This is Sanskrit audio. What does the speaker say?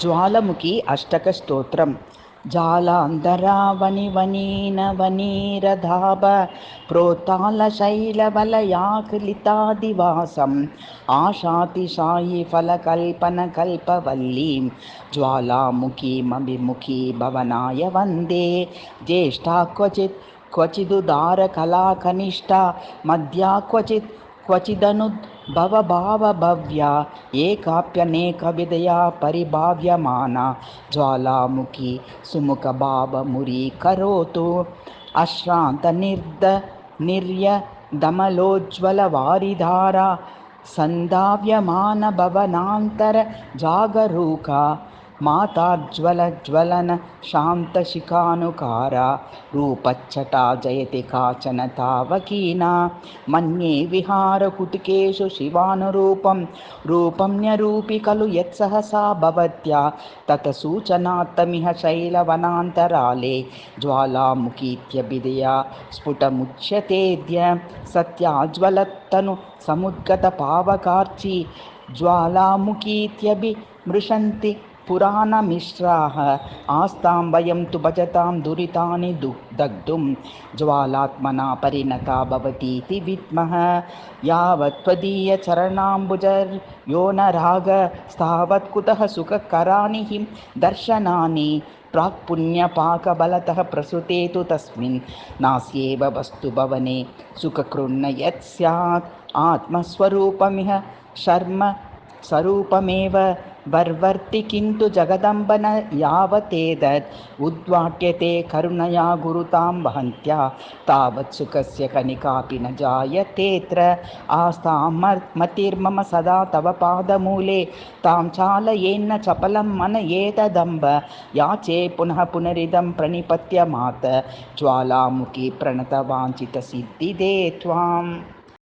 ज्वालमुखी अष्टकस्तोत्रम्। जालान्धरावनिवनीनवनीरधाभ प्रोत्तालशैलवलयाकृलितादिवासम् आशातिशायिफलकल्पनकल्पवल्लीं ज्वालामुखीमभिमुखी भवनाय वन्दे। ज्येष्ठा क्वचिदुदारकलाकनिष्ठा मध्या क्वचिदनुद्भवभावभव्या एकाप्यनेकविधया परिभाव्यमाना ज्वालामुखी सुमुखभावमुरीकरोतु। अश्रान्तनिर्यदमलोज्ज्वलवारिधारा सन्धाव्यमानभवनान्तरजागरूका माताज्वलज्वलन शान्तशिखानुकारा रूपच्छटा जयति काचन तावकीना। मन्ये विहारकुटिकेषु शिवानुरूपं रूपं न्यरूपि खलु यत्सहसा भवत्या ततसूचनार्थमिह शैलवनान्तराले ज्वालामुखीत्यभिधया स्फुटमुच्यतेऽद्य। सत्याज्वलत्तनु समुद्गतपावकार्ची ज्वालामुखीत्यभिमृशन्ति पुराणमिश्राः। आस्तां वयं तु भजतां दुरितानि दग्धुं ज्वालात्मना परिणता भवतीति विद्मः। यावत् त्वदीयचरणाम्बुजयो न रागस्तावत् कुतः सुखकराणि हिं दर्शनानि। प्राक्पुण्यपाकबलतः प्रसृते तु तस्मिन् नास्येव वस्तु भवने सुखकृन्न यत् स्यात्। आत्मस्वरूपमिह शर्म स्वरूपमेव वर्वर्ति किन्तु जगदम्ब न यावतेतद् उद्वाट्यते करुणया गुरुतां वहन्त्या तावत् सुखस्य कणिकापि न जायतेऽत्र। आस्तां मतिर्मम सदा तव पादमूले तां चालयेन्न चपलं मन एतदम्ब। याचे पुनः पुनरिदं प्रणिपत्य मात ज्वालामुखी प्रणतवाञ्छितसिद्धिदे त्वाम्।